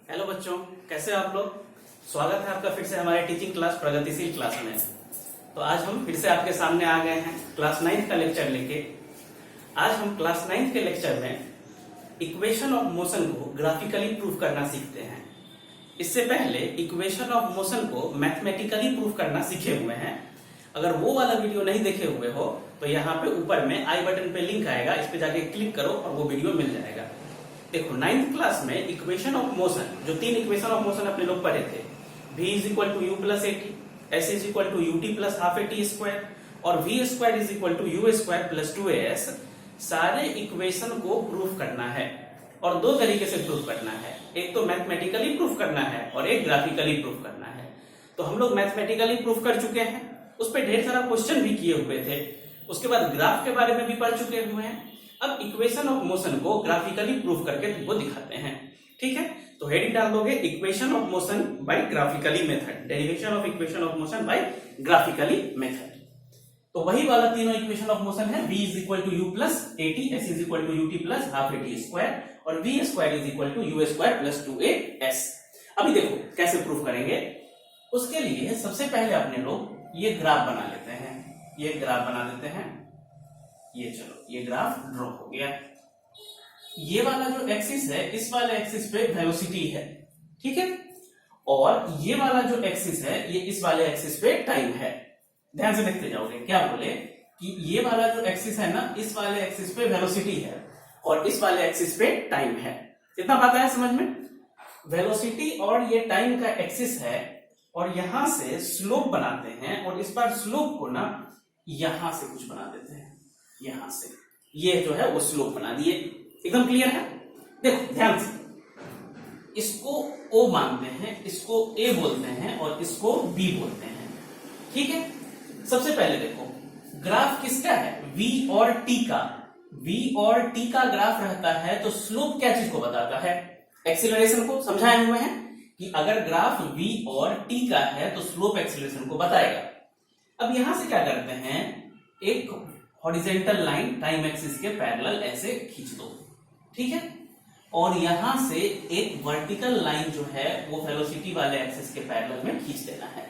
Hello बच्चों, कैसे हो आप लोग। स्वागत है आपका फिर से हमारे टीचिंग क्लास प्रगतिशील क्लास में। तो आज हम फिर से आपके सामने आ गए हैं क्लास 9 का लेक्चर लेके। आज हम क्लास 9 के लेक्चर में इक्वेशन ऑफ मोशन को ग्राफिकली प्रूफ करना सीखते हैं। इससे पहले इक्वेशन ऑफ मोशन को मैथमेटिकली प्रूफ करना सीखे हुए हैं। अगर वो वाला वीडियो नहीं देखे हुए हो तो यहाँ पे ऊपर में आई बटन पे लिंक आएगा, इस पे जाके क्लिक करो और वो वीडियो मिल जाएगा। देखो 9th क्लास में इक्वेशन ऑफ मोशन, जो 3 इक्वेशन ऑफ मोशन अपने लोग पढ़े थे, v is equal to u plus a t, s is equal to u t plus half a t square और v square is equal to u square plus 2as, सारे equation को proof करना है। और दो तरीके से प्रूफ करना है, एक तो मैथमेटिकली प्रूफ करना है और एक ग्राफिकली प्रूफ करना है। तो हम लोग मैथमेटिकली प्रूफ कर चुके हैं, उस पर ढेर सारा क्वेश्चन भी किए हुए थे। उसके बाद ग्राफ के बारे में भी पढ़ चुके हुए हैं। अब इक्वेशन ऑफ मोशन को ग्राफिकली प्रूफ करके तुमको दिखाते हैं, ठीक है। तो हेडिंग डाल दोगे equation of motion by graphically method, derivation of equation of motion by graphically method. तो वही वाला तीनों इक्वेशन ऑफ मोशन है, v is equal to u plus a t, s is equal to u t plus half a t square और v square is equal to u square plus 2as। अभी देखो कैसे proof करेंगे। उसके लिए सबसे पहले अपने लोग ये ग्राफ बना लेते हैं, ये ग्राफ बना देते हैं। ये चलो ये ग्राफ ड्रॉ हो गया। ये वाला जो एक्सिस है, इस वाले एक्सिस पे वेलोसिटी है, ठीक है। और ये वाला जो एक्सिस है, ये इस वाले एक्सिस पे टाइम है। ध्यान से देखते जाओगे। क्या बोले कि ये वाला जो एक्सिस है ना, इस वाले एक्सिस पे वेलोसिटी है और इस वाले एक्सिस पे टाइम है। इतना बात है समझ में। वेलोसिटी और ये टाइम का एक्सिस है और यहां से स्लोप बनाते हैं और इस बार स्लोप को ना यहां से कुछ बना देते हैं, यहां से ये जो है वो स्लोप बना दिए। एकदम क्लियर है। देखो ध्यान से, इसको O मानते हैं, इसको A बोलते हैं और इसको B बोलते हैं, ठीक है। सबसे पहले देखो ग्राफ किसका है, V और T का। V और T का ग्राफ रहता है तो स्लोप क्या चीज को बताता है, एक्सीलरेशन को। समझाए हुए हैं कि अगर ग्राफ V और T का है तो स्लोप एक्सीलरेशन को बताएगा। अब यहां से क्या करते हैं, एक हॉरिजॉन्टल लाइन टाइम एक्सिस के पैरेलल ऐसे खींच दो, ठीक है। और यहां से एक वर्टिकल लाइन जो है वो वेलोसिटी वाले एक्सिस के पैरेलल में खींच देना है।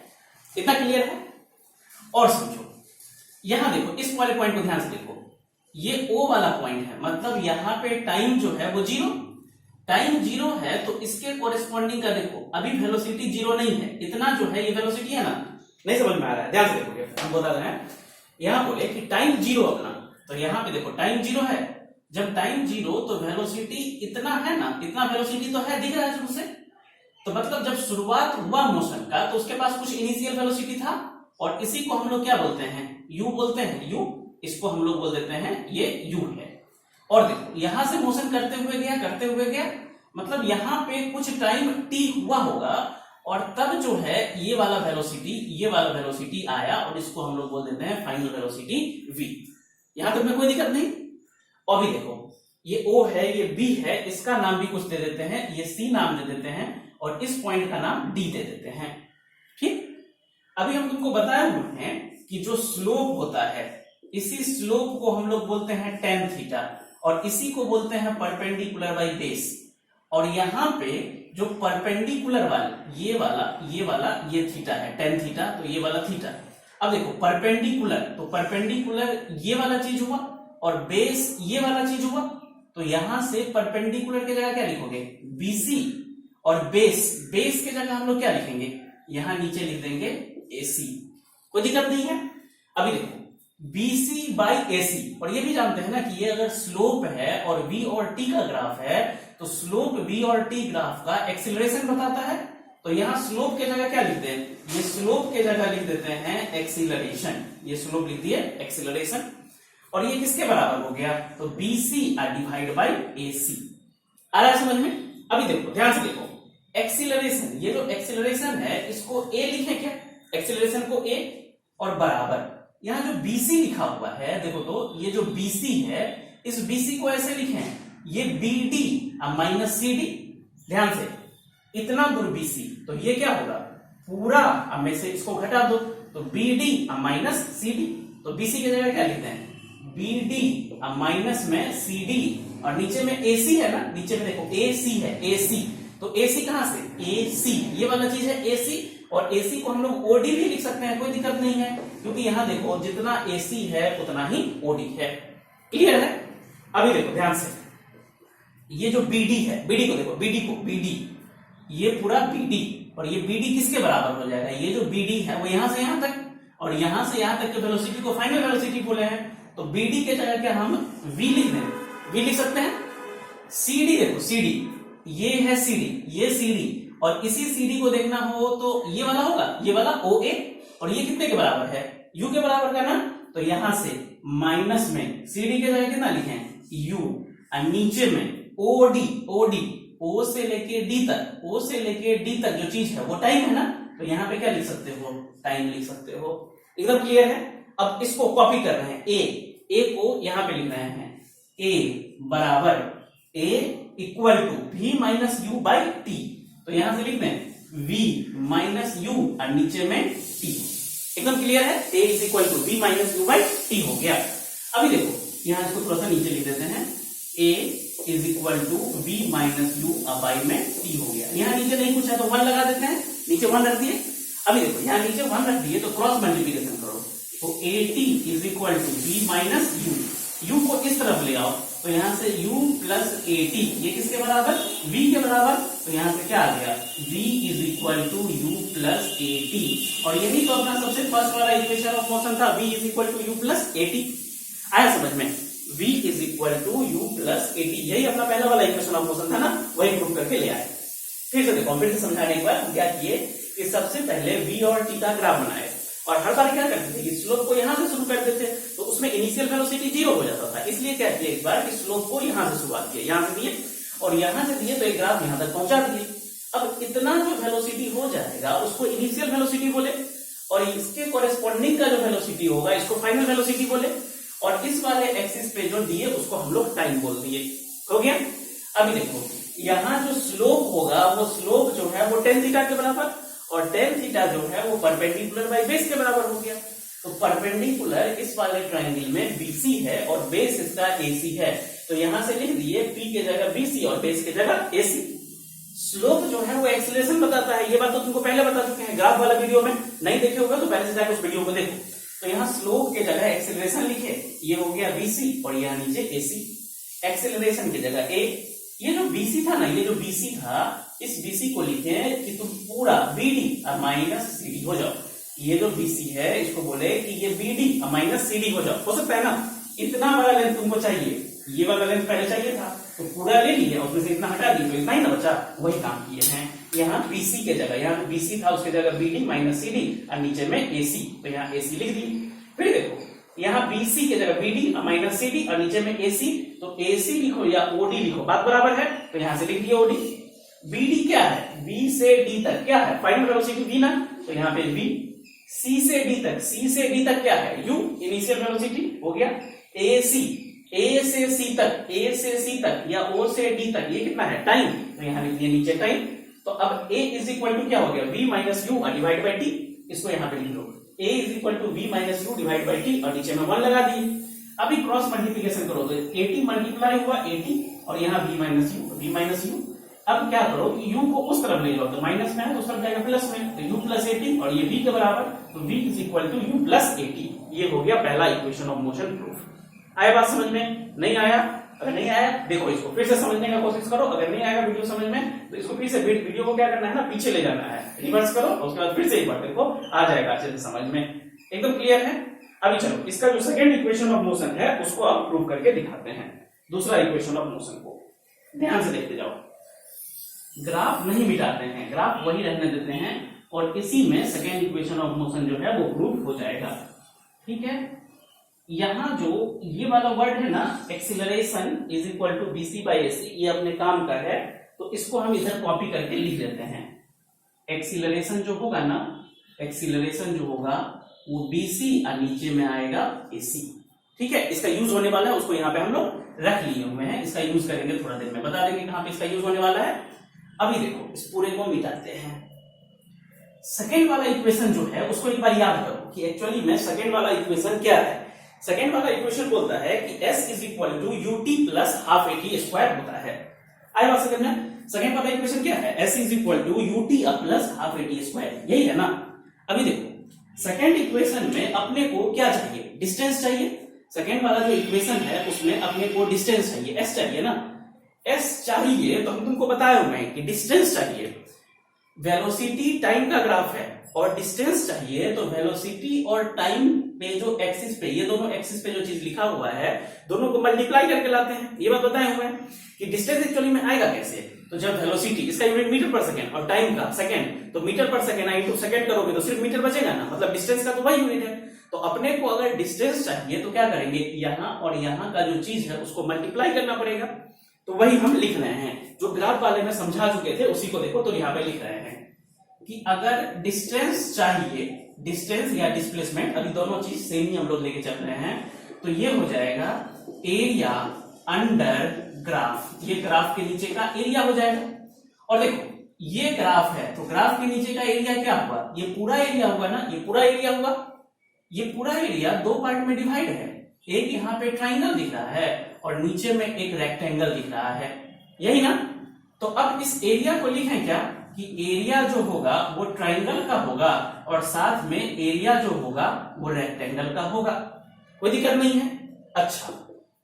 इतना क्लियर है। और समझो यहां देखो, इस वाले पॉइंट को ध्यान से देखो, ये O वाला पॉइंट है, मतलब यहां पे टाइम जो है वो जीरो, टाइम जीरो है तो इसके कोरेस्पॉन्डिंग का देखो, अभी वेलोसिटी जीरो नहीं है, इतना जो है ये वेलोसिटी है ना। नहीं समझ में आ रहा है, ध्यान से देखोगे। हम बता रहे हैं यहां बोले कि टाइम जीरो अपना, तो यहां पे देखो टाइम जीरो है। जब टाइम जीरो तो वेलोसिटी इतना है ना, इतना वेलोसिटी तो है, दिख रहा है शुरू से। तो मतलब जब शुरुआत हुआ मोशन का तो उसके पास कुछ इनिशियल वेलोसिटी था और इसी को हम लोग क्या बोलते हैं, u बोलते हैं, u। इसको हम लोग बोल देते हैं ये u है। और देखो यहां से मोशन करते हुए गया, मतलब यहां पे कुछ टाइम t हुआ होगा और तब जो है ये वाला वेलोसिटी आया और इसको हम लोग बोल देते हैं फाइनल वेलोसिटी v। यहां तक में कोई दिक्कत नहीं। और भी देखो ये O है, ये B है, इसका नाम भी कुछ दे देते हैं, ये C नाम दे देते हैं और इस पॉइंट का नाम D दे देते हैं, ठीक। अभी हम तुमको बताए हुए हैं कि जो स्लोप होता है, इसी स्लोप को हम लोग बोलते हैं tan थीटा और इसी को बोलते हैं परपेंडिकुलर बाई बेस। और यहां पे जो परपेंडिकुलर वाला ये थीटा है, tan थीटा, तो ये वाला थीटा। अब देखो परपेंडिकुलर, तो परपेंडिकुलर ये वाला चीज हुआ और बेस ये वाला चीज हुआ, तो यहां से परपेंडिकुलर की जगह क्या लिखोगे, BC, और बेस के जगह हम लोग क्या लिखेंगे, यहां नीचे लिख देंगे AC। कोई दिक्कत नहीं है। अभी देखो BC बाई AC, और ये भी जानते हैं ना कि ये अगर स्लोप है और V और T का ग्राफ है तो स्लोप V और T ग्राफ का एक्सीलरेशन बताता है। तो यहां स्लोप के जगह क्या लिखते हैं, ये स्लोप के जगह लिख देते हैं एक्सीलरेशन, ये स्लोप लिख दिए एक्सीलरेशन। और ये किसके बराबर हो गया, तो BC डिवाइड बाई AC। आ रहा है समझ में। अभी देखो ध्यान से देखो, एक्सीलरेशन, ये जो एक्सीलरेशन है इसको A लिखें क्या, एक्सीलरेशन को A, और बराबर यहां जो BC लिखा हुआ है, देखो तो ये जो BC है, इस BC को ऐसे लिखें, ये BD माइनस CD। ध्यान से, इतना दूर BC, तो ये क्या होगा पूरा, अब में से इसको घटा दो तो BD माइनस CD। तो BC की जगह क्या लिखते हैं, BD माइनस में CD, और नीचे में AC है ना, नीचे में देखो AC है, AC तो AC कहां से, AC ये वाला चीज है AC, और AC को हम लोग OD भी लिख सकते हैं, कोई दिक्कत नहीं है, क्योंकि यहां देखो जितना AC है उतना ही OD है। क्लियर है? अभी देखो ध्यान से, ये जो BD है, BD को देखो, BD ये पूरा BD, और ये BD किसके बराबर हो जाएगा, ये जो BD है वो यहां से यहां तक, और यहां से यहां तक के वेलोसिटी को फाइनल वेलोसिटी बोले हैं, तो BD के जगह क्या हम V लिख दें, V लिख सकते हैं। CD देखो, CD ये है CD, ये CD, और इसी CD को देखना हो तो ये वाला होगा, ये वाला OA, और ये कितने के बराबर है, U के बराबर का ना, तो यहां से माइनस में CD के जगह कितना लिखे U, और नीचे में OD O से लेके D तक, O से लेके D तक जो चीज है वो टाइम है ना, तो यहाँ पे क्या लिख सकते हो, टाइम लिख सकते हो। एकदम क्लियर है? अब इसको कॉपी कर रहे हैं, A को यहाँ पे लिख रहे हैं, A बराबर A equal to V minus U by T, तो यहां से लिख दें V माइनस U और नीचे में T। एकदम क्लियर है? A is equal to V minus U by T हो गया। अभी देखो यहां इसको थोड़ा सा नीचे लिख देते हैं, A is equal to V minus U by में T हो गया। यहाँ नीचे नहीं कुछ है तो 1 लगा देते हैं, नीचे 1 रख दिए। अभी देखो यहाँ नीचे 1 रख दिए तो क्रॉस मल्टीप्लिकेशन करो, तो AT is equal to V minus U को इस तरफ ले आओ, तो यहां से U प्लस AT ये किसके बराबर, V के बराबर, तो यहां से क्या आ गया, V is equal to U plus AT, और यही तो अपना सबसे फर्स्ट वाला इक्वेशन ऑफ मोशन था, V is equal to U plus AT। आया समझ में? V is equal to U plus AT, यही अपना पहला वाला इक्वेशन ऑफ मोशन था ना, वही प्रूव करके ले आए। फिर से देखो, फिर से समझाने एक बार क्या किए कि सबसे पहले V और T का ग्राफ बनाए, और हर बार क्या करते थे कि स्लोप को यहां से शुरू करते थे, तो उसमें इनिशियल वेलोसिटी 0 हो जाता था, इसलिए क्या किया इस बार कि स्लोप को यहां से शुरुआत किया, यहां से दिए और यहां से दिए, तो एक ग्राफ यहां तक पहुंचा दिए। अब इतना जो वेलोसिटी हो जाएगा उसको इनिशियल वेलोसिटी बोले, और इसके कोरेस्पॉन्डिंग का जो वेलोसिटी होगा इसको फाइनल वेलोसिटी बोले, और इस वाले एक्सिस पे जो दिए उसको हम लोग टाइम बोल दिए। हो गया? अभी देखो यहाँ जो स्लोप होगा वो स्लोप जो है वो tan थीटा के बराबर, और tan थीटा जो है वो परपेंडिकुलर बाई बेस के बराबर हो गया। तो परपेंडिकुलर इस वाले ट्रायंगल में BC है और बेस इसका AC है, तो यहां से लिख दिए P के जगह BC और बेस के जगह AC। स्लोप जो है वो एक्सीलरेशन बताता है, ये बात तो तुमको पहले बता चुके हैं, ग्राफ वाला वीडियो में नहीं देखे होगा तो पहले से जाकर उस वीडियो को देखो। तो यहाँ स्लोप के जगह एक्सीलरेशन लिखे, ये हो गया BC और यहाँ नीचे AC। एक्सीलरेशन की जगह A, ये जो BC था ना, ये जो BC था, इस BC को लिखे कि तुम पूरा BD और माइनस CD हो जाओ। ये जो BC है इसको बोले कि ये BD और माइनस CD हो जाओ। हो सकता है ना, इतना वाला लेंथ तुमको चाहिए, ये वाला लेंथ पहले चाहिए था तो पूरा ले लिया, उसमें से इतना हटा दिया तो इतना ही ना बचा, वही काम किए हैं। यहाँ BC के जगह, यहाँ तो BC था उसके जगह BD माइनस CD और नीचे में AC, तो यहाँ AC लिख दी। फिर देखो यहाँ BC के जगह BD माइनस CD और नीचे में AC, तो AC लिखो या OD लिखो, बात बराबर है, तो यहाँ से लिख दिया OD। BD क्या है, B से D तक क्या है, फाइनल वेलोसिटी V ना, तो यहाँ पे V। C से D तक, C से D तक क्या है, U इनिशियल वेलोसिटी हो गया। AC, A से C तक, A से C तक या O से D तक ये कितना है, टाइम, तो यहाँ लिख दिया नीचे टाइम। तो अब A इज इक्वल टू क्या हो गया, V minus U divide by T, इसको यहाँ पे लिख लो, A is equal to V minus U divide by T, और नीचे में 1 लगा दिए। अभी क्रॉस मल्टीप्लिकेशन करो तो 80 मल्टीप्लाई हुआ 80 और यहाँ V माइनस U। अब क्या करो कि U को उस तरफ ले जाओ, तो माइनस में है तो उस तरफ जाएगा प्लस में, तो U प्लस 80 और ये V के बराबर, तो V is equal to U plus 80। ये हो गया पहला इक्वेशन ऑफ मोशन प्रूफ। आया बात समझ में? नहीं आया? अगर नहीं आया देखो इसको फिर से समझने का कोशिश करो, अगर नहीं आएगा वीडियो समझ में तो इसको फिर से वीडियो को क्या करना है ना, पीछे ले जाना है, रिवर्स करो और उसके बाद फिर से एक बार देखो, आ जाएगा अच्छे से समझ में। एकदम क्लियर है? अभी चलो इसका जो सेकंड इक्वेशन ऑफ मोशन है उसको आप प्रूव करके दिखाते हैं। दूसरा इक्वेशन ऑफ मोशन को ध्यान से देखते जाओ, ग्राफ नहीं मिटाते हैं, ग्राफ वही रहने देते हैं, और इसी में सेकेंड इक्वेशन ऑफ मोशन जो है वो प्रूव हो जाएगा। ठीक है? यहां जो ये वाला वर्ड है ना, acceleration is equal to BC by AC, ये अपने काम का है, तो इसको हम इधर कॉपी करके लिख देते हैं। एक्सीलरेशन जो होगा ना, एक्सीलरेशन जो होगा वो BC और नीचे में आएगा AC। ठीक है? इसका यूज होने वाला है, उसको यहाँ पे हम लोग रख लिए हुए हैं, इसका यूज करेंगे थोड़ा देर में, बता देंगे कहां पे इसका यूज होने वाला है। अभी देखो इस पूरे को मिटाते हैं। सेकेंड वाला इक्वेशन जो है उसको एक बार याद करो कि एक्चुअली में सेकेंड वाला इक्वेशन क्या है। सेकेंड वाला इक्वेशन बोलता है कि S is equal to UT plus half AT square होता है। आए बात समझ में? सेकंड वाला इक्वेशन क्या है, s is equal to ut plus half at square, यही है ना। अभी देखो सेकंड इक्वेशन में अपने को क्या चाहिए, डिस्टेंस चाहिए। सेकंड वाला जो इक्वेशन है उसमें अपने को डिस्टेंस चाहिए, s चाहिए ना। s चाहिए तो हम तुमको बताए हुए हैं कि डिस्टेंस चाहिए, वेलोसिटी टाइम का ग्राफ है, और डिस्टेंस चाहिए तो वेलोसिटी और टाइम पे जो एक्सिस पे, ये दोनों एक्सिस पे जो चीज लिखा हुआ है दोनों को मल्टीप्लाई करके लाते हैं। ये बात बताए हुए हैं कि डिस्टेंस एक्चुअली में आएगा कैसे, तो जब वेलोसिटी, इसका यूनिट मीटर पर सेकंड और टाइम का सेकंड, तो मीटर पर सेकंड इंटू सेकंड करोगे तो सिर्फ मीटर बचेगा ना, मतलब डिस्टेंस का तो वही यूनिट है। तो अपने को अगर डिस्टेंस चाहिए तो क्या करेंगे, यहाँ और यहाँ का जो चीज है उसको मल्टीप्लाई करना पड़ेगा। तो वही हम लिख रहे हैं, जो ग्राफ वाले में समझा चुके थे उसी को देखो, तो यहाँ पे लिख रहे हैं कि अगर डिस्टेंस चाहिए, डिस्टेंस या डिस्प्लेसमेंट, अभी दोनों चीज सेम ही हम लोग लेके चल रहे हैं, तो ये हो जाएगा एरिया अंडर ग्राफ, ये ग्राफ के नीचे का एरिया हो जाएगा। और देखो ये ग्राफ है तो ग्राफ के नीचे का एरिया क्या हुआ, ये पूरा एरिया होगा ना, ये पूरा एरिया होगा। ये पूरा एरिया दो पार्ट में डिवाइड है, एक यहाँ पे ट्राइंगल दिख रहा है और नीचे में एक रेक्टेंगल दिख रहा है, यही ना। तो अब इस एरिया को लिखें क्या कि एरिया जो होगा वो ट्राइंगल का होगा और साथ में एरिया जो होगा वो रेक्टेंगल का होगा, कोई दिक्कत नहीं है। अच्छा,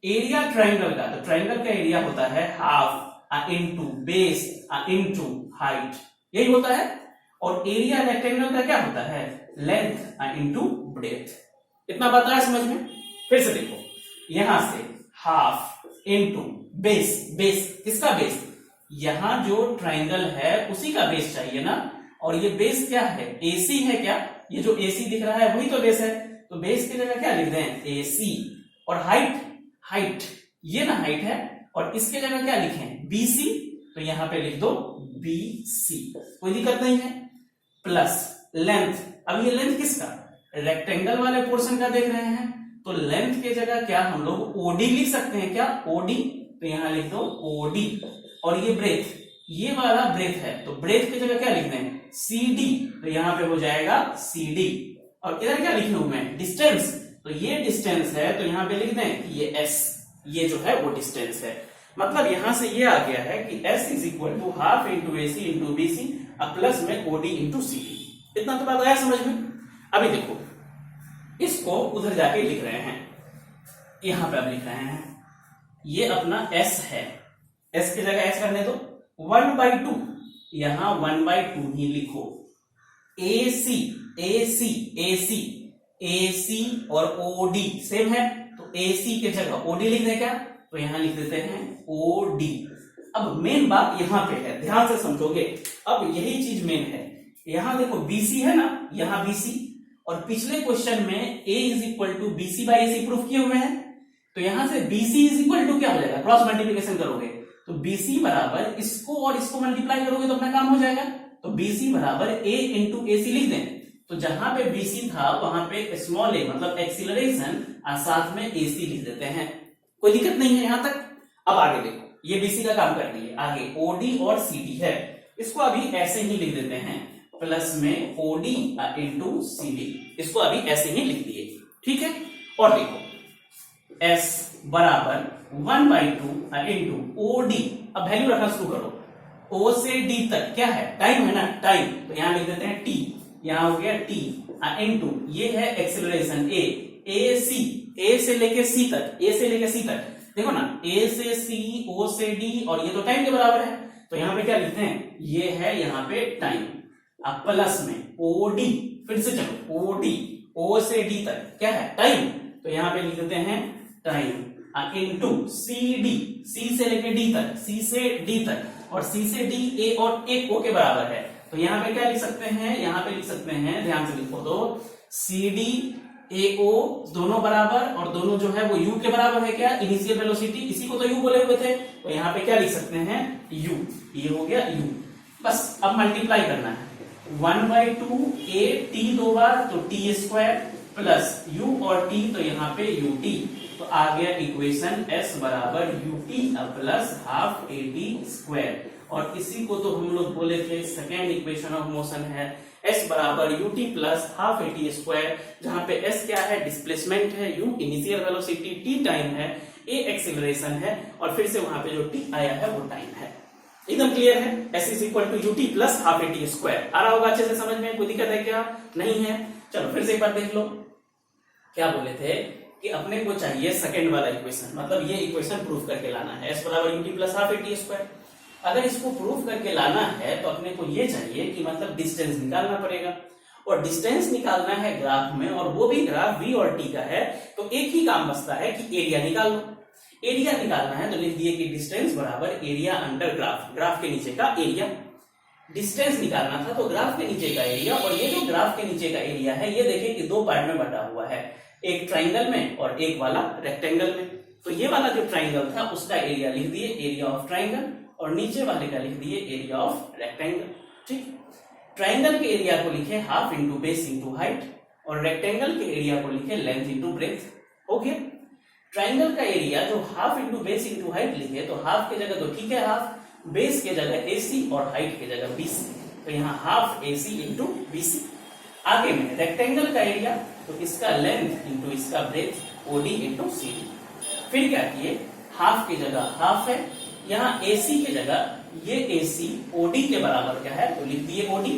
एरिया ट्राइंगल का, तो ट्राइंगल का एरिया होता है half into base into height, यही होता है। और एरिया रेक्टेंगल का क्या होता है, लेंथ इनटू ब्रेथ। इतना बात आया समझ में। फिर से देखो, यहां से हाफ इनटू बेस, बेस किसका बेस, यहां जो ट्राइंगल है उसी का बेस चाहिए ना। और ये बेस क्या है, AC है क्या, ये जो AC दिख रहा है वही तो बेस है, तो बेस की जगह क्या लिख दें, AC। और हाइट, हाइट ये ना हाइट है, और इसके जगह क्या लिखें, BC, तो यहां पे लिख दो BC, कोई दिक्कत नहीं है। प्लस लेंथ, अब ये लेंथ किसका, रेक्टेंगल वाले पोर्शन का देख रहे हैं, तो लेंथ के जगह क्या हम लोग OD लिख सकते हैं क्या, OD, तो यहां लिख दो OD। और ये ब्रेथ, ये वाला ब्रेथ है, तो ब्रेथ की जगह क्या लिखना है, CD, तो यहां पे हो जाएगा CD। और इधर क्या लिखना हूं मैं, डिस्टेंस, तो ये डिस्टेंस है तो यहां पे लिख दें कि ये S, ये जो है वो डिस्टेंस है। मतलब यहां से ये आ गया है कि S is equal to half into AC into BC plus में OD इंटू CD। इतना तो बात आया समझ में। अभी देखो इसको उधर जाके लिख रहे हैं, यहां पे अब लिख रहे हैं, ये अपना S है, S की जगह S करने दो, 1/2, यहां 1/2 ही लिखो। AC, AC, AC, AC और OD सेम है, तो AC के जगह OD लिख दें क्या, तो यहां लिख देते हैं OD। अब मेन बात यहां पे है, ध्यान से समझोगे, अब यही चीज मेन है। यहां देखो BC है ना, यहां BC, और पिछले क्वेश्चन में A is equal to BC by AC proof किए हुए हैं, तो यहां से BC इज इक्वल टू क्या हो जाएगा, क्रॉस मल्टीप्लीकेशन करोगे तो BC बराबर इसको और इसको मल्टीप्लाई करोगे तो अपना काम हो जाएगा। तो BC बराबर A इंटू AC लिख दें, तो जहां पे BC था वहां पे स्मॉल a मतलब एक्सीलरेशन और साथ में AC लिख देते हैं, कोई दिक्कत नहीं है यहां तक। अब आगे देखो, ये BC का काम कर रही है, आगे OD और CD है, इसको अभी ऐसे ही लिख देते हैं, प्लस में OD इंटू CD, इसको अभी ऐसे ही लिख दिए, ठीक है। और देखो S बराबर 1/2 इंटू OD, अब वैल्यू रखना शुरू करो, O से D तक क्या है, टाइम है ना, टाइम, तो यहां लिख देते हैं T, यहां हो गया T इंटू ये है एक्सेलरेशन A से लेके C तक, A से लेके C तक, देखो ना A से C, O से D, और ये तो टाइम के बराबर है, तो यहां पे क्या लिखते हैं, ये है यहां पे टाइम, अब प्लस में OD, फिर से चलो OD, O से D तक क्या है, टाइम, तो यहां पे लिख देते हैं टाइम इंटू CD, C से लेके D तक, C से D तक, और C से D A और एक O के बराबर है, तो यहां पे क्या लिख सकते हैं, यहां पे लिख सकते हैं, ध्यान से लिखो तो CD AO दोनों बराबर, और दोनों जो है वो U के बराबर है क्या, इनिशियल वेलोसिटी, इसी को तो U बोले हुए थे, तो यहां पे क्या लिख सकते हैं U, ये हो गया U। बस अब मल्टीप्लाई करना है, 1/2 A T दो बार तो T स्क्वायर प्लस U और T, तो यहाँ पे UT, तो आ गया इक्वेशन S बराबर UT plus half AT square. और इसी को तो हम लोग बोले थे सेकेंड इक्वेशन ऑफ मोशन है, S बराबर UT plus half AT square, जहां पे S क्या है, डिस्प्लेसमेंट है, U initial velocity, T time है, A एक्सेलरेशन है, और फिर से वहां पे जो T आया है वो टाइम है। एकदम क्लियर है। S is equal to u t plus half a t square. आ रहा होगा अच्छे से समझ में, कोई दिक्कत है क्या? नहीं है। चलो फिर से एक बार देख लो, क्या बोले थे कि अपने को चाहिए सेकंड वाला इक्वेशन, मतलब ये इक्वेशन प्रूफ करके लाना है। S बराबर UT plus half a t square. अगर इसको प्रूफ करके लाना है तो अपने को ये चाहिए कि मतलब डिस्टेंस निकालना पड़ेगा, और डिस्टेंस निकालना है ग्राफ में, और वो भी ग्राफ v और t का है। तो एक ही काम बचता है कि एरिया निकाल लो। एरिया निकालना है तो लिख दिए कि डिस्टेंस बराबर एरिया अंडर ग्राफ, ग्राफ के नीचे का एरिया। डिस्टेंस निकालना था तो ग्राफ के नीचे का एरिया, और ये जो ग्राफ के नीचे का एरिया है ये देखिए कि दो पार्ट में बटा हुआ है, एक ट्राइंगल में और एक वाला रेक्टेंगल में। तो ये वाला जो ट्राइंगल था उसका एरिया लिख दिए एरिया ऑफ ट्राइंगल, और नीचे वाले का लिख दिए एरिया ऑफ रेक्टेंगल। ठीक, ट्राइंगल के एरिया को लिखे half into base into height, और रेक्टेंगल के एरिया को लिखे लेंथ इंटू ब्रेथ। हो गया। ट्राइंगल का एरिया जो half into base into height लिखे, तो हाफ की जगह तो ठीक है हाफ, बेस के जगह AC और हाइट के जगह BC, तो यहाँ हाफ AC इंटू BC। आगे में रेक्टेंगल का एरिया, तो इसका लेंथ इंटू इसका ब्रेथ OD इंटू CD। फिर क्या किए, हाफ की जगह हाफ है, यहाँ AC की जगह ये AC OD के बराबर क्या है तो लिख दिए OD,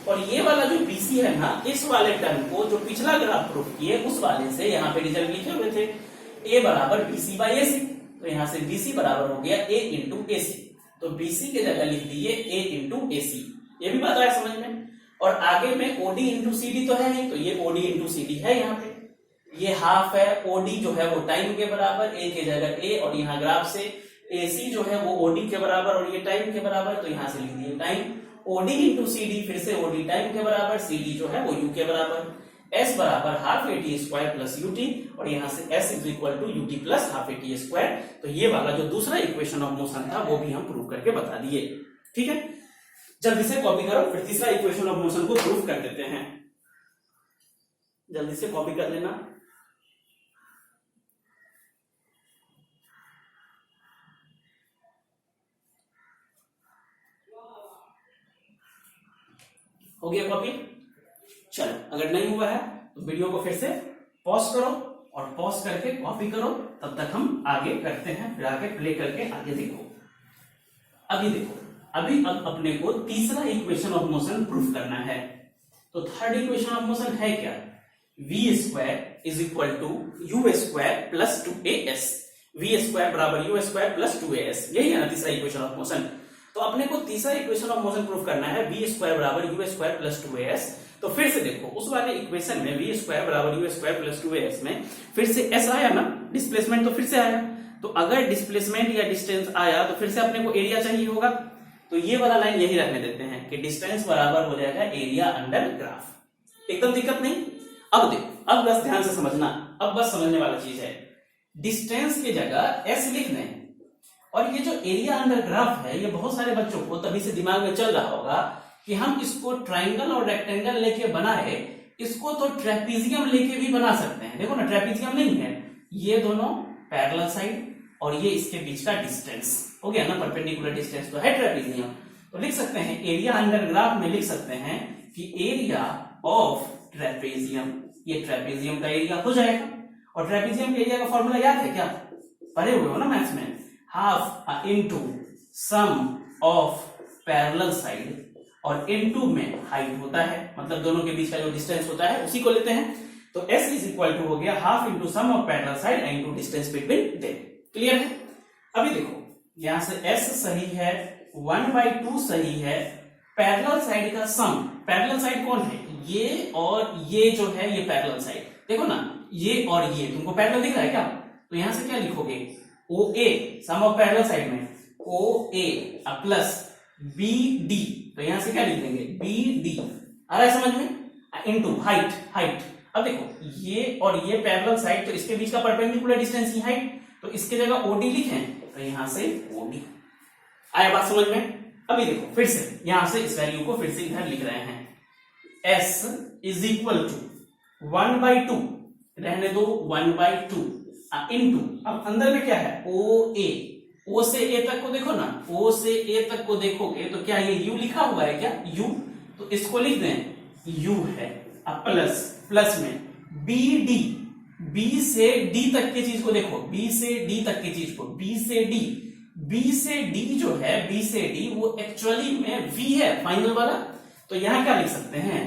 और ये वाला जो BC है ना, इस वाले टर्म को जो पिछला ग्राफ प्रूफ किए उस वाले से यहाँ पे रिजल्ट लिखे हुए थे A बराबर BC बाई AC, तो यहाँ से BC बराबर हो गया A इंटू AC, तो BC के जगह लिख दिए A इंटू AC। ये भी बात आया समझ में। और आगे में OD इंटू CD तो है नहीं, तो ये OD इंटू CD है यहाँ पे, ये हाफ है, OD जो है वो टाइम के बराबर, A के जगह A, और यहाँ ग्राफ से AC जो है वो OD के बराबर और ये टाइम के बराबर, तो यहाँ से लिख दिए टाइम। OD इंटू CD, फिर से OD टाइम के बराबर, CD जो है वो U के बराबर। S बराबर half a t square plus u t, और यहाँ से S is equal to u t plus half a t square. तो ये वाला जो दूसरा इक्वेशन ऑफ मोशन था वो भी हम प्रूव करके बता दिए। ठीक है, जल्दी से कॉपी करो, फिर तीसरा इक्वेशन ऑफ मोशन को प्रूव कर देते हैं। जल्दी से कॉपी कर लेना। हो गया कॉपी? चलो, अगर नहीं हुआ है तो वीडियो को फिर से पॉज करो, और पॉज करके कॉपी करो, तब तक हम आगे करते हैं, फिर आगे प्ले करके आगे देखो। अभी देखो, अभी अब अपने को तीसरा इक्वेशन ऑफ मोशन प्रूफ करना है। तो थर्ड इक्वेशन ऑफ मोशन है क्या, v square is equal to u square plus 2as। v square बराबर यू स्क्वायर प्लस 2as, यही है ना तीसरा इक्वेशन ऑफ मोशन। तो अपने को तीसरा इक्वेशन ऑफ मोशन प्रूफ करना है, v स्क्वायर बराबर यू स्क्वायर प्लस 2as। तो फिर से देखो, उस वाले इक्वेशन में v स्क्वायर बराबर यू स्क्वायर प्लस 2as में फिर से s आया ना, डिस्प्लेसमेंट तो फिर से आया। तो अगर डिस्प्लेसमेंट या डिस्टेंस आया तो फिर से अपने को एरिया चाहिए होगा, तो ये वाला लाइन यही रखने देते हैं कि डिस्टेंस बराबर हो जाएगा एरिया अंडर ग्राफ। एकदम दिक्कत नहीं। अब देखो, अब बस ध्यान से समझना, अब बस समझने वाला चीज है, डिस्टेंस की जगह s लिखना है, और ये जो एरिया अंडर ग्राफ है ये बहुत सारे बच्चों को तभी से दिमाग में चल रहा होगा कि हम इसको ट्राइंगल और रेक्टेंगल लेके बनाए, इसको तो ट्रेपीजियम लेके भी बना सकते हैं। देखो ना, ट्रेपीजियम नहीं है, ये दोनों पैरेलल साइड और ये इसके बीच का डिस्टेंस हो गया ना, परपेंडिकुलर डिस्टेंस तो है ट्रेपीजियम। तो लिख सकते हैं एरिया अंडर ग्राफ में लिख सकते हैं कि एरिया ऑफ ट्रेपीजियम, ये ट्रेपीजियम का एरिया हो जाएगा। और ट्रेपीजियम के एरिया का फॉर्मूला याद है क्या, पढ़े हुए हो ना मैथ्स में, half into sum of parallel side, और इनटू में हाइट होता है, मतलब दोनों के बीच का जो डिस्टेंस होता है उसी को लेते हैं। तो s इज इक्वल टू हो गया half into sum of parallel side into distance between them. Clear है? अभी देखो, यहां से s सही है, 1/2 सही है, पैरेलल साइड का सम, पैरेलल साइड कौन है, ये और ये जो है ये पैरेलल साइड, देखो ना ये और ये तुमको पैरेलल दिख रहा है क्या, तो यहां से क्या लिखोगे, OA sum of parallel side में OA प्लस BD, तो यहां से क्या लिख देंगे BD। आ रहा है समझ में? Into height, height. अब देखो ये और ये पैरेलल साइड, तो इसके बीच का परपेंडिकुलर डिस्टेंस ही हाइट, तो इसके जगह OD लिखें, तो यहां से OD। आया बात समझ में? अभी देखो फिर से यहां से इस वैल्यू को फिर से इधर लिख रहे हैं, S इज इक्वल टू 1/2, रहने दो 1/2 इनटू, अब अंदर में क्या है OA, O से A तक को देखो ना, O से A तक को देखोगे तो क्या ये U लिखा हुआ है क्या, U, तो इसको लिख दें U है, अब प्लस, प्लस में BD, B से D तक की चीज को देखो, B से D तक की चीज को, B से D, बी से डी जो है, बी से डी वो एक्चुअली में वी है फाइनल वाला, तो यहां क्या लिख सकते हैं,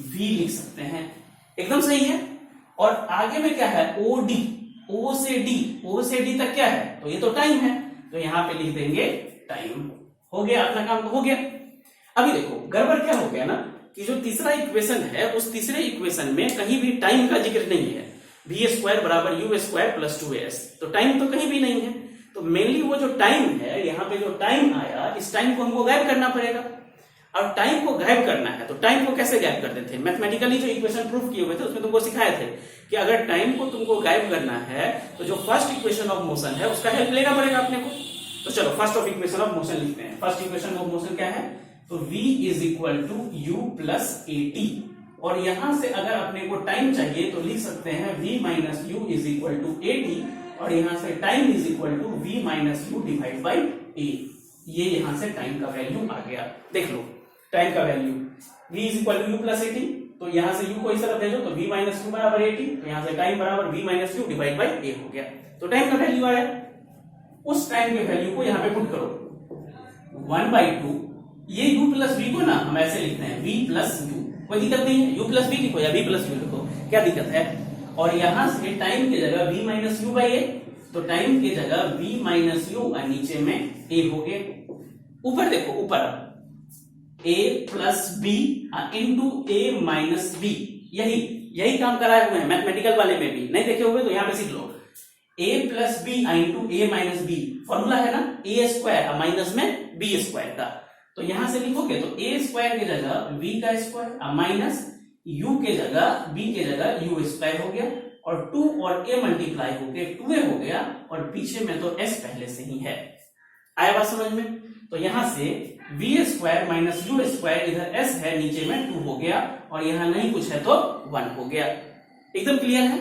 वी लिख सकते हैं, एकदम सही है। और आगे में क्या है, ओ डी, ओ से डी, ओ से डी तक क्या है, तो ये तो टाइम है, तो यहां पे लिख देंगे टाइम। हो गया, अपना काम तो हो गया। अभी देखो गड़बड़ क्या हो गया ना, कि जो तीसरा इक्वेशन है उस तीसरे इक्वेशन में कहीं भी टाइम का जिक्र नहीं है। वी स्क्वायर बराबर यू स्क्वायर प्लस 2as, तो टाइम तो कहीं भी नहीं है। तो मेनली वो जो टाइम है, यहाँ पे जो टाइम आया, इस टाइम को हमको गायब करना पड़ेगा। और टाइम को गायब करना है तो टाइम को कैसे गायब करते थे, मैथमेटिकली जो इक्वेशन प्रूफ किए हुए थे उसमें तुमको सिखाए थे कि अगर टाइम को तुमको गायब करना है तो जो फर्स्ट इक्वेशन ऑफ मोशन है उसका हेल्प लेना पड़ेगा अपने को। तो चलो first of equation of motion लिखते हैं। फर्स्ट इक्वेशन ऑफ मोशन क्या है, तो v is equal to u plus a t, और यहां से अगर अपने को टाइम चाहिए तो लिख सकते हैं v minus u is equal to a t, और यहां से time is equal to v minus u divide by a. ये यहां से टाइम का वैल्यू आ गया। देख लो टाइम का value v is equal to u plus a t, तो यहां से u को इस तरफ भेजो तो v माइनस यू बराबर ए टी, तो यहां से टाइम बराबर v minus u divide by a हो गया। तो टाइम का वैल्यू आया, उस टाइम के वैल्यू को यहां पे पुट करो 1/2, ये u प्लस v को ना हम ऐसे लिखते हैं v प्लस यू, कोई दिक्कत नहीं है, u प्लस v लिखो या v प्लस यू लिखो, क्या दिक्कत है। और यहां से टाइम की जगह v माइनस यू बाई ए, तो टाइम की जगह v माइनस यू और नीचे में a हो गया। ऊपर देखो, ऊपर a plus b into a minus b, यही काम कराए हुए हैं मैथमेटिकल वाले में भी, नहीं देखे हुए तो यहां पे सीख लो। a plus b into a minus b, formula है ना a स्क्वायर माइनस में b स्क्वायर का, तो यहां से लिखोगे तो a स्क्वायर की जगह v का स्क्वायर माइनस u के जगह b के जगह u स्क्वायर हो गया, और 2 और a मल्टीप्लाई होके 2a हो गया, और पीछे में तो s पहले से ही है। आया बात समझ में। तो यहां से v square minus you square, इधर s है नीचे में 2 हो गया, और यहां नहीं कुछ है तो 1 हो गया। एकदम क्लियर है।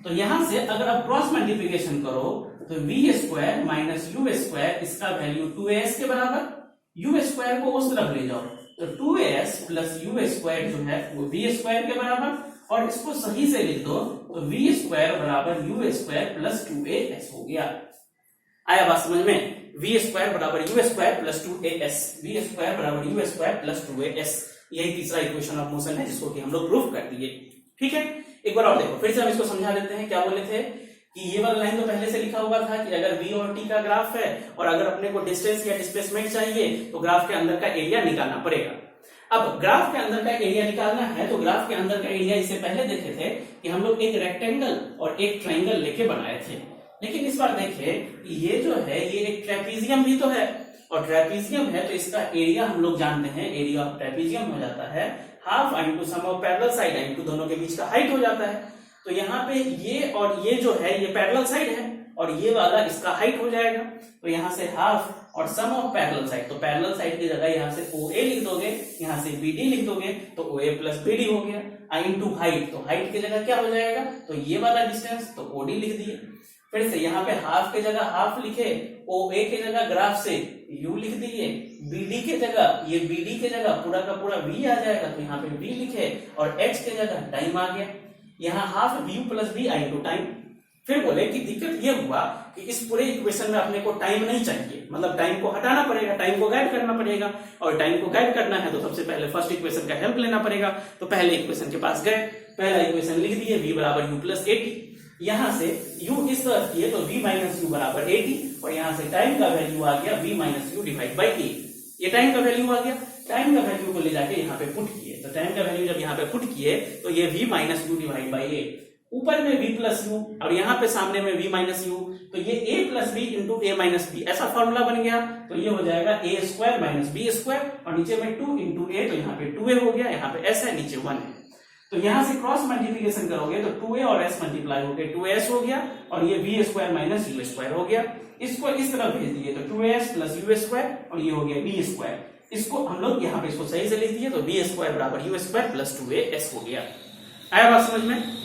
तो यहां से अगर आप क्रॉस मल्टीप्लिकेशन करो तो v square minus you square, इसका वैल्यू 2as के बराबर, u स्क्वायर को उस तरफ ले जाओ तो 2as प्लस यू स्क्वायर जो है वो v स्क्वायर के बराबर, और इसको सही से लिख दो तो v स्क्वायर बराबर यू स्क्वायर प्लस 2as हो गया। आया बात समझ में। v स्क्वायर बराबर u square plus 2as, v square बराबर यू स्क्वायर प्लस 2as, यही तीसरा इक्वेशन ऑफ मोशन है जिसको कि हम लोग प्रूफ कर दिए। ठीक है, एक बार और देखो, फिर से हम इसको समझा देते हैं। क्या बोले थे कि ये वाला लाइन तो पहले से लिखा हुआ था कि अगर v और t का ग्राफ है और अगर अपने को डिस्टेंस या डिस्प्लेसमेंट चाहिए तो ग्राफ के अंदर का एरिया निकालना पड़ेगा। अब ग्राफ के अंदर का एरिया निकालना है तो ग्राफ के अंदर का एरिया इससे पहले देखे थे कि हम लोग एक रेक्टेंगल और एक ट्राइंगल लेके बनाए थे, लेकिन इस बार देखिए ये जो है ये एक ट्रेपीजियम भी तो है, और ट्रेपीजियम है तो इसका एरिया हम लोग जानते हैं, एरिया ऑफ ट्रेपीजियम हो जाता है half into sum of parallel side into दोनों के बीच का हाइट हो जाता है। तो यहाँ पे ये और ये जो है ये पैरेलल साइड है और ये वाला इसका हाइट हो जाएगा, तो यहाँ से हाफ और सम ऑफ पैरेलल साइड, तो पैरेलल साइड की जगह यहाँ से OA लिख दोगे, यहाँ से BD लिख दोगे तो OA प्लस BD हो गया, इंटू हाइट, तो हाइट की जगह क्या हो जाएगा, तो ये वाला डिस्टेंस तो OD लिख दिए। फिर से यहाँ पे हाफ के जगह हाफ लिखे, OA के जगह ग्राफ से U लिख दिए, BD के जगह ये BD के जगह पूरा का पूरा V आ जाएगा तो यहाँ पे V लिखे, और H के जगह टाइम आ गया, यहाँ half V plus V into time. फिर बोले कि दिक्कत ये हुआ कि इस पूरे इक्वेशन में अपने को टाइम नहीं चाहिए, मतलब टाइम को हटाना पड़ेगा, टाइम को गाइड करना पड़ेगा, और टाइम को गाइड करना है तो सबसे पहले फर्स्ट इक्वेशन का हेल्प लेना पड़ेगा। तो पहले इक्वेशन के पास गए, पहला इक्वेशन लिख दिए v बराबर u प्लस 80, यहां से u इस तरफ किए तो v माइनस यू बराबर 80, और यहां से टाइम का वैल्यू आ गया v minus u divide by a. ये टाइम का वैल्यू आ गया, टाइम का वैल्यू को ले जाके यहाँ पे पुट किए, तो टाइम का वैल्यू जब यहाँ पे पुट किए तो ये v minus u divide by a, ऊपर में v प्लस यू और यहाँ पे सामने में v माइनस यू, तो ये a plus b into a minus b ऐसा फॉर्मूला बन गया। तो ये हो जाएगा a square minus b square, और नीचे में 2 इंटू ए, तो यहाँ पे 2a हो गया, यहाँ पे s है, नीचे 1 है। तो यहां से क्रॉस मल्टीप्लिकेशन करोगे तो 2a और s मल्टीप्लाई हो गए, 2s हो गया, और ये v square minus you square हो गया। इसको इस तरफ भेज दिए तो 2as प्लस यू स्क्वायर, और ये हो गया v स्क्वायर। इसको हम लोग यहाँ पे इसको सही से लिख दिए तो v स्क्वायर बराबर यू स्क्वायर प्लस 2as हो गया। आया बात समझ में।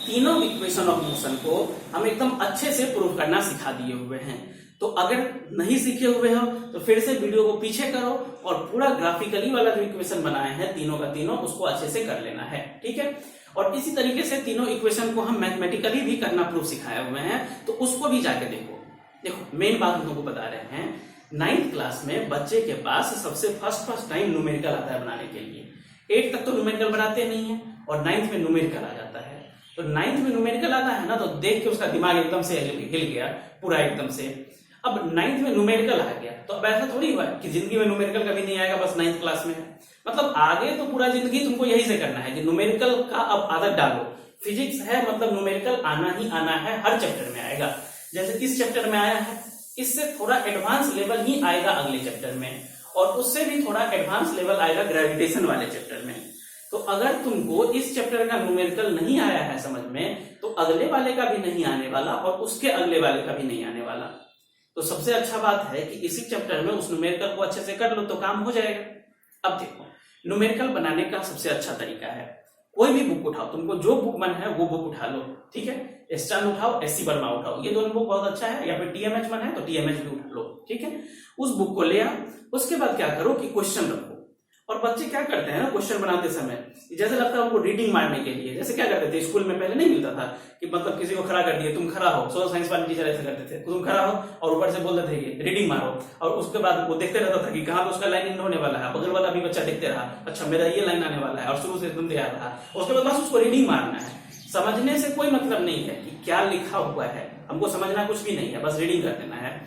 तीनों इक्वेशन ऑफ मोशन को हम एकदम अच्छे से प्रूव करना सिखा दिए हुए हैं। तो अगर नहीं सीखे हुए हो तो फिर से वीडियो को पीछे करो और पूरा ग्राफिकली वाला जो इक्वेशन बनाए हैं तीनों का तीनों उसको अच्छे से कर लेना है, ठीक है। और इसी तरीके से तीनों इक्वेशन को हम मैथमेटिकली भी करना प्रूफ सिखाए हुए हैं, तो उसको भी जाके देखो। देखो मेन बात हम तुमको बता रहे हैं, 9th क्लास में बच्चे के पास सबसे फर्स्ट टाइम न्यूमेरिकल आता है बनाने के लिए। 8 तक तो न्यूमेरिकल बनाते नहीं है और 9th में न्यूमेरिकल आ जाता है। तो 9th में न्यूमेरिकल आता है ना, तो देख के उसका दिमाग एकदम से हिल गया पूरा एकदम से। अब 9th में न्यूमेरिकल आ गया, तो अब ऐसा थोड़ी हुआ कि जिंदगी में न्यूमेरिकल कभी नहीं आएगा, बस 9th क्लास में है। मतलब आगे तो पूरा जिंदगी तुमको यही से करना है कि न्यूमेरिकल का अब आदत डालो। फिजिक्स है मतलब न्यूमेरिकल आना ही आना है, हर चैप्टर में आएगा। जैसे इस चैप्टर में आया है, इससे थोड़ा एडवांस लेवल ही आएगा अगले चैप्टर में, और उससे भी थोड़ा एडवांस लेवल आएगा ग्रेविटेशन वाले चैप्टर में। तो अगर तुमको इस चैप्टर का न्यूमेरिकल नहीं आया है समझ में, तो अगले वाले का भी नहीं आने वाला और उसके अगले वाले का भी नहीं आने वाला। तो सबसे अच्छा बात है कि इसी चैप्टर में उस न्यूमेरिकल को अच्छे से कर लो तो काम हो जाएगा। अब देखो न्यूमेरिकल बनाने का सबसे अच्छा तरीका है, कोई भी बुक उठाओ, तुमको जो बुक मन है वो बुक उठा लो, ठीक है। स्टर्न उठाओ, एससी वर्मा उठाओ, ये दोनों बुक बहुत अच्छा है, या फिर टीएमएच मन है तो टीएमएच भी उठा लो, ठीक है। उस बुक को ले आओ, उसके बाद क्या करो कि क्वेश्चन रखो। और बच्चे क्या करते हैं ना क्वेश्चन बनाते समय, जैसे लगता है उनको रीडिंग मारने के लिए, जैसे क्या करते थे स्कूल में पहले नहीं मिलता था कि मतलब किसी को खड़ा कर दिए, तुम खड़ा हो, सोशल साइंस वाले टीचर ऐसे करते थे, तुम खड़ा हो और ऊपर से बोलते थे कि रीडिंग मारो, और उसके बाद वो देखते रहता था कि कहाँ पे उसका लाइन इन होने वाला है, बगल वाला भी बच्चा देखते रहा, अच्छा मेरा ये लाइन आने वाला है, और शुरू से एकदम तैयार रहा। उसके बाद बस उसको रीडिंग मारना है, समझने से कोई मतलब नहीं है कि क्या लिखा हुआ है, हमको समझना कुछ भी नहीं है, बस रीडिंग कर देना है।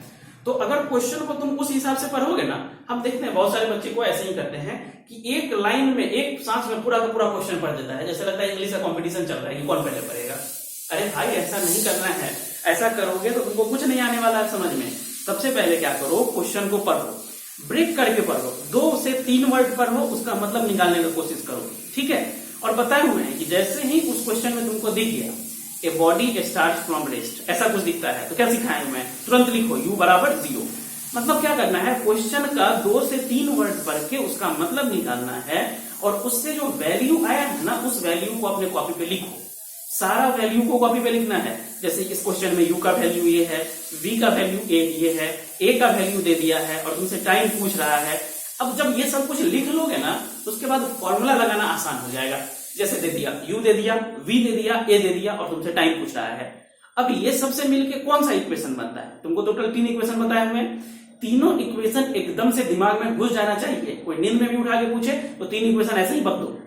तो अगर क्वेश्चन को तुम उस हिसाब से पढ़ोगे ना, हम देखते हैं बहुत सारे बच्चे को ऐसे ही करते हैं कि एक लाइन में एक सांस में पूरा का पूरा क्वेश्चन पढ़ देता है, जैसे लगता है इंग्लिश का कंपटीशन चल रहा है कि कौन पहले पढ़ेगा। अरे भाई ऐसा नहीं करना है, ऐसा करोगे तो तुमको कुछ नहीं आने वाला है समझ में। सबसे पहले क्या करो, क्वेश्चन को पढ़ो, ब्रेक करके पढ़ो, 2 से 3 वर्ड पढ़ो, उसका मतलब निकालने की कोशिश करो, ठीक है। और बताए हुए हैं कि जैसे ही उस क्वेश्चन में तुमको दिख गया a body start from rest, ऐसा कुछ दिखता है, तो क्या सिखाए हुए हैं, तुरंत लिखो u बराबर 0। मतलब क्या करना है, क्वेश्चन का 2 से 3 वर्ड पढ़ के उसका मतलब निकालना है, और उससे जो वैल्यू आया है ना, उस वैल्यू को अपने कॉपी पे लिखो। सारा वैल्यू को कॉपी पे लिखना है। जैसे इस क्वेश्चन में u का वैल्यू ये है, v का वैल्यू ये है, a का वैल्यू दे दिया है, और तुमसे टाइम पूछ रहा है। अब जब ये सब कुछ लिख लोगे ना, तो उसके बाद फॉर्मूला लगाना आसान हो जाएगा। जैसे दे दिया u दे दिया, v दे दिया, a दे दिया, और तुमसे टाइम पूछ रहा है। अब ये सबसे मिलके कौन सा इक्वेशन बनता है, तुमको टोटल 3 इक्वेशन बताए हुए हैं। तीनों इक्वेशन एकदम से दिमाग में घुस जाना चाहिए, कोई नींद में भी उठा के पूछे तो 3 इक्वेशन ऐसे ही बक दो,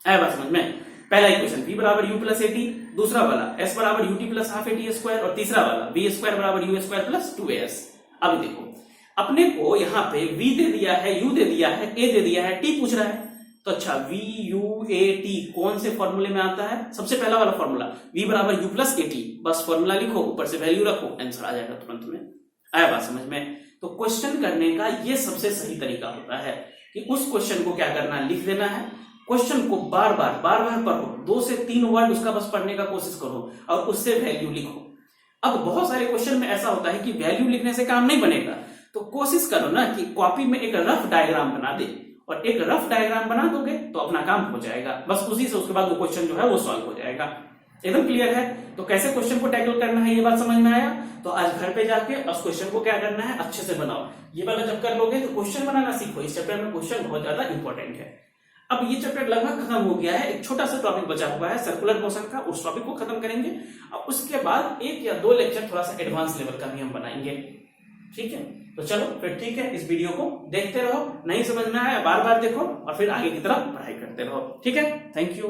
आया बात समझ में। पहला इक्वेशन v बराबर u प्लस 80, दूसरा वाला s बराबर ut plus half a t square, और तीसरा वाला v स्क्वायर बराबर u स्क्वायर प्लस 2as। अब देखो अपने को यहाँ पे v दे दिया है, u दे दिया है, a दे दिया है, t पूछ रहा है। तो अच्छा v u a t कौन से फॉर्मूले में आता है, सबसे पहला वाला फॉर्मूला v बराबर u प्लस 80, बस फॉर्मूला लिखो, ऊपर से वैल्यू रखो, आंसर आ जाएगा तुरंत में। आया बात समझ में। तो क्वेश्चन करने का ये सबसे सही तरीका होता है कि उस क्वेश्चन को क्या करना है, लिख देना है, क्वेश्चन को बार बार पढ़ो, 2 से 3 वर्ड उसका बस पढ़ने का कोशिश करो, और उससे वैल्यू लिखो। अब बहुत सारे क्वेश्चन में ऐसा होता है कि वैल्यू लिखने से काम नहीं बनेगा, तो कोशिश करो ना कि कॉपी में एक रफ डायग्राम बना दे, और एक रफ डायग्राम बना दोगे तो अपना काम हो जाएगा, बस उसी से उसके बाद वो क्वेश्चन जो है वो सॉल्व हो जाएगा। एकदम क्लियर है। तो कैसे क्वेश्चन को टैकल करना है ये बात समझ में आया। तो आज घर पे जाके उस क्वेश्चन को क्या करना है, अच्छे से बनाओ। ये वाला जब कर लोगे तो क्वेश्चन बनाना सीखो, इस चैप्टर में क्वेश्चन बहुत ज्यादा इंपॉर्टेंट है। अब ये चैप्टर लगभग खत्म हो गया है, एक छोटा सा टॉपिक बचा हुआ है सर्कुलर मोशन का, उस टॉपिक को खत्म करेंगे। अब उसके बाद 1 या 2 लेक्चर थोड़ा सा एडवांस लेवल का भी हम बनाएंगे, ठीक है। तो चलो फिर ठीक है, इस वीडियो को देखते रहो, नहीं समझ में आया बार बार देखो, और फिर आगे की तरफ पढ़ाई करते रहो, ठीक है। Thank you.